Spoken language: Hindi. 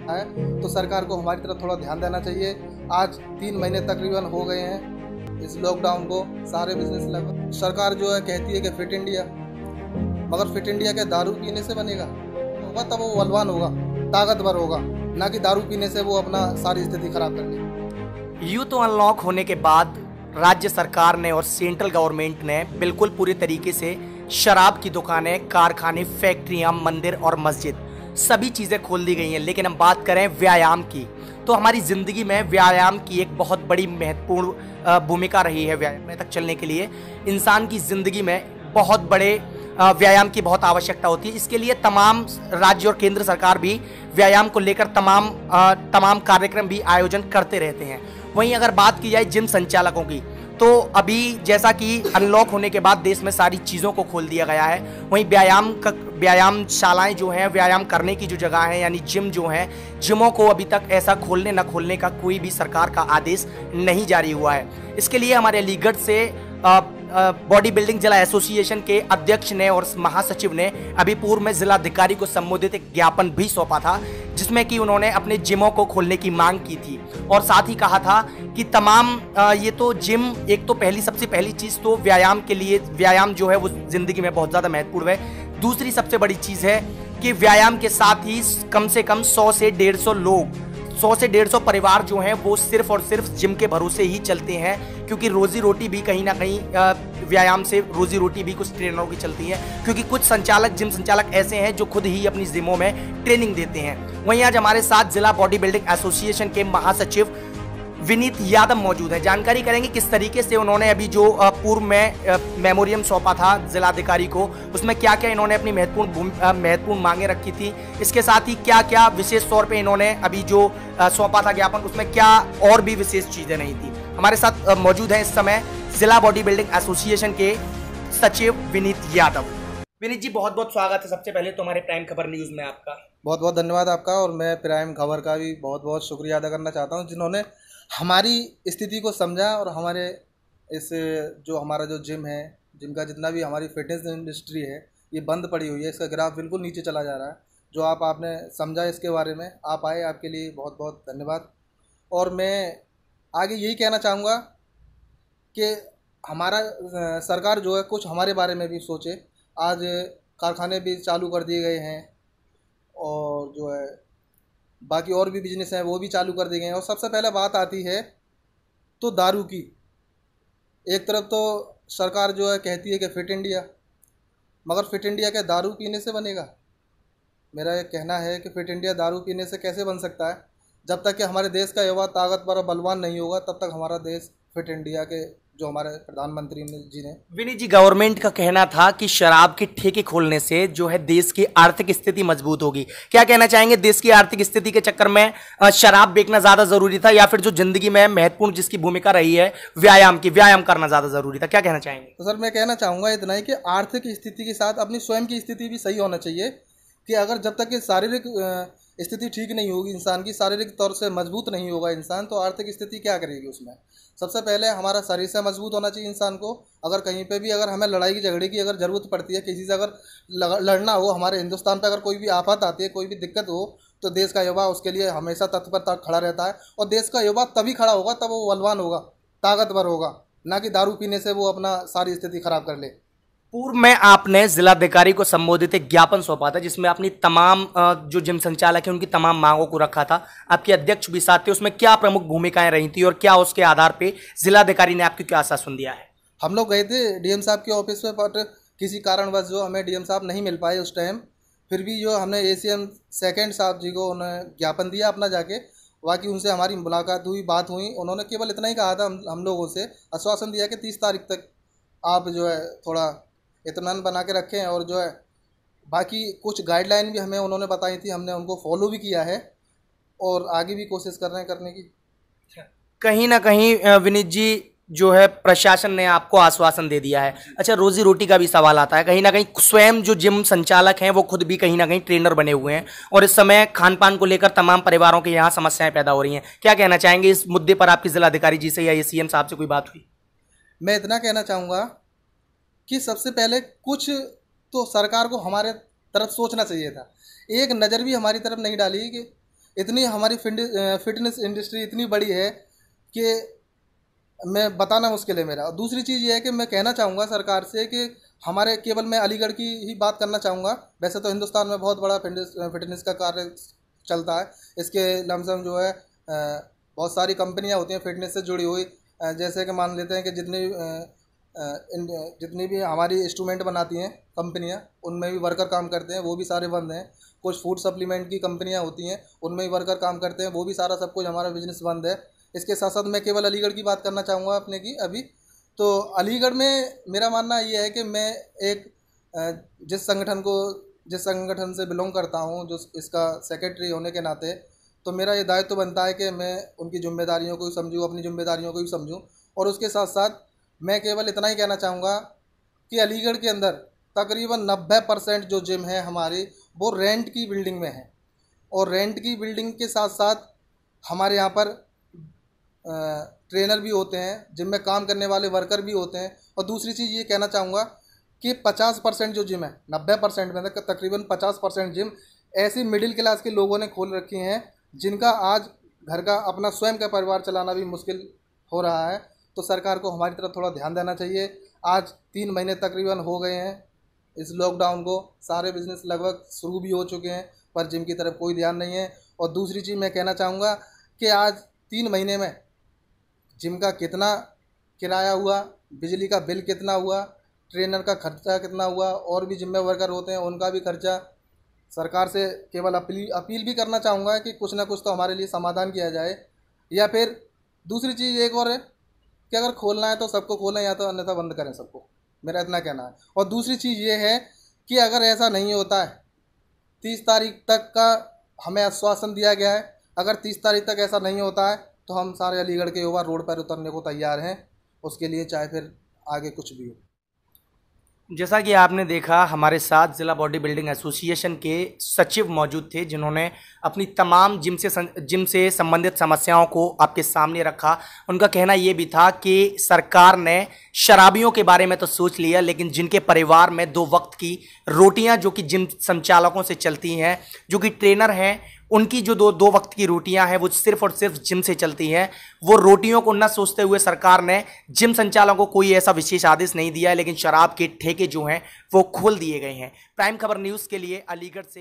है तो सरकार को हमारी तरफ थोड़ा ध्यान देना चाहिए। आज 3 महीने तकरीबन हो गए हैं इस लॉकडाउन को, सारे बिजनेस लगा। सरकार जो है कहती है कि फिट इंडिया, मगर फिट इंडिया के दारू पीने से बनेगा? होगा तब वो बलवान होगा, ताकतवर होगा, ना कि दारू पीने से वो अपना सारी स्थिति खराब कर ले। यूँ तो अनलॉक होने के बाद राज्य सरकार ने और सेंट्रल गवर्नमेंट ने बिल्कुल पूरी तरीके से शराब की दुकानें, कारखाने, फैक्ट्रियां, मंदिर और मस्जिद सभी चीज़ें खोल दी गई हैं। लेकिन हम बात करें व्यायाम की, तो हमारी ज़िंदगी में व्यायाम की एक बहुत बड़ी महत्वपूर्ण भूमिका रही है। व्यायाम तक चलने के लिए इंसान की ज़िंदगी में बहुत बड़े व्यायाम की बहुत आवश्यकता होती है। इसके लिए तमाम राज्य और केंद्र सरकार भी व्यायाम को लेकर तमाम कार्यक्रम भी आयोजन करते रहते हैं। वहीं अगर बात की जाए जिम संचालकों की, तो अभी जैसा कि अनलॉक होने के बाद देश में सारी चीज़ों को खोल दिया गया है, वहीं व्यायामशालाएं जो हैं, व्यायाम करने की जो जगह है यानी जिम जो हैं, जिमों को अभी तक ऐसा खोलने न खोलने का कोई भी सरकार का आदेश नहीं जारी हुआ है। इसके लिए हमारे अलीगढ़ से बॉडी बिल्डिंग जिला एसोसिएशन के अध्यक्ष ने और महासचिव ने अभी पूर्व में जिलाधिकारी को संबोधित एक ज्ञापन भी सौंपा था, जिसमें कि उन्होंने अपने जिमों को खोलने की मांग की थी और साथ ही कहा था कि तमाम ये तो जिम एक तो सबसे पहली चीज़ तो व्यायाम के लिए, व्यायाम जो है वो ज़िंदगी में बहुत ज़्यादा महत्वपूर्ण है। दूसरी सबसे बड़ी चीज़ है कि व्यायाम के साथ ही कम से कम 100 से 150 लोग, 100 से 150 परिवार जो हैं वो सिर्फ और सिर्फ जिम के भरोसे ही चलते हैं, क्योंकि रोजी रोटी भी कहीं ना कहीं व्यायाम से रोजी रोटी भी कुछ ट्रेनरों की चलती है, क्योंकि कुछ जिम संचालक ऐसे हैं जो खुद ही अपनी जिमों में ट्रेनिंग देते हैं। वहीं आज हमारे साथ जिला बॉडी बिल्डिंग एसोसिएशन के महासचिव विनीत यादव मौजूद है। जानकारी करेंगे किस तरीके से उन्होंने अभी जो पूर्व में मेमोरियम सौंपा था जिलाधिकारी को, उसमें क्या क्या इन्होंने अपनी महत्वपूर्ण मांगे रखी थी, इसके साथ ही क्या क्या विशेष तौर पे इन्होंने अभी जो सौंपा था ज्ञापन, उसमें क्या और भी विशेष चीजें नहीं थी। हमारे साथ मौजूद है इस समय जिला बॉडी बिल्डिंग एसोसिएशन के सचिव विनीत यादव। विनीत जी, बहुत बहुत स्वागत है सबसे पहले तो हमारे प्राइम खबर न्यूज में आपका। बहुत बहुत धन्यवाद आपका, और मैं प्राइम खबर का भी बहुत बहुत शुक्रिया अदा करना चाहता हूँ, जिन्होंने हमारी स्थिति को समझा और हमारे इस जो हमारा जो जिम है, जिम का जितना भी हमारी फिटनेस इंडस्ट्री है ये बंद पड़ी हुई है, इसका ग्राफ बिल्कुल नीचे चला जा रहा है, जो आपने समझा इसके बारे में, आप आए, आपके लिए बहुत बहुत धन्यवाद। और मैं आगे यही कहना चाहूँगा कि हमारा सरकार जो है कुछ हमारे बारे में भी सोचे। आज कारखाने भी चालू कर दिए गए हैं और जो है बाकी और भी बिजनेस हैं वो भी चालू कर दिए गए हैं। और सबसे पहले बात आती है तो दारू की। एक तरफ तो सरकार जो है कहती है कि फिट इंडिया, मगर फिट इंडिया के दारू पीने से बनेगा? मेरा ये कहना है कि फिट इंडिया दारू पीने से कैसे बन सकता है? जब तक कि हमारे देश का युवा ताकतवर और बलवान नहीं होगा तब तक हमारा देश फिट इंडिया के जो हमारे प्रधानमंत्री जी ने, विनीत जी, गवर्नमेंट का कहना था कि शराब के ठेके खोलने से जो है देश की आर्थिक स्थिति मजबूत होगी। क्या कहना चाहेंगे, देश की आर्थिक स्थिति के चक्कर में शराब बेचना ज्यादा जरूरी था, या फिर जो जिंदगी में महत्वपूर्ण जिसकी भूमिका रही है व्यायाम करना ज्यादा जरूरी था? क्या कहना चाहेंगे? तो सर मैं कहना चाहूँगा इतना ही कि आर्थिक स्थिति के साथ अपनी स्वयं की स्थिति भी सही होना चाहिए, कि अगर जब तक कि शारीरिक स्थिति ठीक नहीं होगी इंसान की, शारीरिक तौर से मजबूत नहीं होगा इंसान, तो आर्थिक स्थिति क्या करेगी उसमें? सबसे पहले हमारा शरीर से मजबूत होना चाहिए इंसान को। अगर कहीं पे भी अगर हमें लड़ाई की झगड़े की अगर ज़रूरत पड़ती है, किसी से अगर लड़ना हो, हमारे हिंदुस्तान पे अगर कोई भी आफत आती है, कोई भी दिक्कत हो, तो देश का युवा उसके लिए हमेशा तत्पर खड़ा रहता है। और देश का युवा तभी खड़ा होगा तब वो बलवान होगा, ताकतवर होगा, ना कि दारू पीने से वो अपना सारी स्थिति खराब कर ले। पूर्व में आपने जिलाधिकारी को संबोधित एक ज्ञापन सौंपा था, जिसमें अपनी तमाम जो जिम संचालक हैं उनकी तमाम मांगों को रखा था। आपके अध्यक्ष भी साथ थे, उसमें क्या प्रमुख भूमिकाएं रही थी और क्या उसके आधार पे जिलाधिकारी ने आपको क्या आश्वासन दिया है? हम लोग गए थे डीएम साहब के ऑफिस में, पर किसी कारणवश जो हमें डीएम साहब नहीं मिल पाए उस टाइम। फिर भी जो हमने एसीएम सेकंड साहब जी को उन्हें ज्ञापन दिया अपना जाके, बाकी उनसे हमारी मुलाकात हुई, बात हुई। उन्होंने केवल इतना ही कहा था, हम लोगों से आश्वासन दिया कि 30 तारीख तक आप जो है थोड़ा इत्मीनान बना के रखें, और जो है बाकी कुछ गाइडलाइन भी हमें उन्होंने बताई थी, हमने उनको फॉलो भी किया है और आगे भी कोशिश कर रहे हैं करने की। कहीं ना कहीं विनीत जी जो है प्रशासन ने आपको आश्वासन दे दिया है। अच्छा, रोजी रोटी का भी सवाल आता है। कहीं ना कहीं स्वयं जो जिम संचालक हैं वो खुद भी कहीं ना कहीं ट्रेनर बने हुए हैं, और इस समय खान पान को लेकर तमाम परिवारों के यहाँ समस्याएं पैदा हो रही हैं। क्या कहना चाहेंगे इस मुद्दे पर? आपकी जिलाधिकारी जी से या सीएम साहब से कोई बात हुई? मैं इतना कहना चाहूँगा कि सबसे पहले कुछ तो सरकार को हमारे तरफ सोचना चाहिए था। एक नज़र भी हमारी तरफ नहीं डाली कि इतनी हमारी फिटनेस इंडस्ट्री इतनी बड़ी है कि मैं बताना मुश्किल है मेरा। और दूसरी चीज़ ये है कि मैं कहना चाहूँगा सरकार से कि हमारे केवल मैं अलीगढ़ की ही बात करना चाहूँगा, वैसे तो हिंदुस्तान में बहुत बड़ा फिटनेस का कार्य चलता है। इसके लमसम जो है बहुत सारी कंपनियां होती हैं फिटनेस से जुड़ी हुई, जैसे कि मान लेते हैं कि जितनी भी हमारी इंस्ट्रूमेंट बनाती हैं कंपनियां, उनमें भी वर्कर काम करते हैं, वो भी सारे बंद हैं। कुछ फूड सप्लीमेंट की कंपनियां होती हैं, उनमें भी वर्कर काम करते हैं, वो भी सारा सब कुछ हमारा बिजनेस बंद है। इसके साथ साथ मैं केवल अलीगढ़ की बात करना चाहूँगा अपने की अभी। तो अलीगढ़ में मेरा मानना ये है कि मैं एक जिस संगठन से बिलोंग करता हूँ, जो इसका सेक्रेटरी होने के नाते, तो मेरा ये दायित्व तो बनता है कि मैं उनकी जिम्मेदारियों को भी समझूँ, अपनी जिम्मेदारियों को भी समझूँ। और उसके साथ साथ मैं केवल इतना ही कहना चाहूँगा कि अलीगढ़ के अंदर तकरीबन 90% जो जिम है हमारी, वो रेंट की बिल्डिंग में है। और रेंट की बिल्डिंग के साथ साथ हमारे यहाँ पर ट्रेनर भी होते हैं, जिम में काम करने वाले वर्कर भी होते हैं। और दूसरी चीज़ ये कहना चाहूँगा कि 50% जो जिम है, 90% में तकरीबन 50% जिम ऐसी मिडिल क्लास के लोगों ने खोल रखी हैं जिनका आज घर का अपना स्वयं का परिवार चलाना भी मुश्किल हो रहा है। तो सरकार को हमारी तरफ थोड़ा ध्यान देना चाहिए। आज 3 महीने तकरीबन हो गए हैं इस लॉकडाउन को, सारे बिजनेस लगभग शुरू भी हो चुके हैं, पर जिम की तरफ कोई ध्यान नहीं है। और दूसरी चीज़ मैं कहना चाहूँगा कि आज 3 महीने में जिम का कितना किराया हुआ, बिजली का बिल कितना हुआ, ट्रेनर का खर्चा कितना हुआ, और भी जिम में वर्कर होते हैं उनका भी खर्चा। सरकार से केवल अपील भी करना चाहूँगा कि कुछ ना कुछ तो हमारे लिए समाधान किया जाए। या फिर दूसरी चीज़ एक और है कि अगर खोलना है तो सबको खोलें, या तो अन्यथा बंद करें सबको, मेरा इतना कहना है। और दूसरी चीज़ ये है कि अगर ऐसा नहीं होता है, 30 तारीख तक का हमें आश्वासन दिया गया है, अगर 30 तारीख तक ऐसा नहीं होता है तो हम सारे अलीगढ़ के युवा रोड पर उतरने को तैयार हैं, उसके लिए चाहे फिर आगे कुछ भी हो। जैसा कि आपने देखा, हमारे साथ जिला बॉडी बिल्डिंग एसोसिएशन के सचिव मौजूद थे, जिन्होंने अपनी तमाम जिम से संबंधित समस्याओं को आपके सामने रखा। उनका कहना ये भी था कि सरकार ने शराबियों के बारे में तो सोच लिया, लेकिन जिनके परिवार में 2 वक्त की रोटियां जो कि जिम संचालकों से चलती हैं, जो कि ट्रेनर हैं, उनकी जो दो वक्त की रोटियां हैं वो सिर्फ और सिर्फ जिम से चलती हैं, वो रोटियों को न सोचते हुए सरकार ने जिम संचालकों को कोई ऐसा विशेष आदेश नहीं दिया है, लेकिन शराब के ठेके जो हैं वो खोल दिए गए हैं। प्राइम खबर न्यूज़ के लिए अलीगढ़ से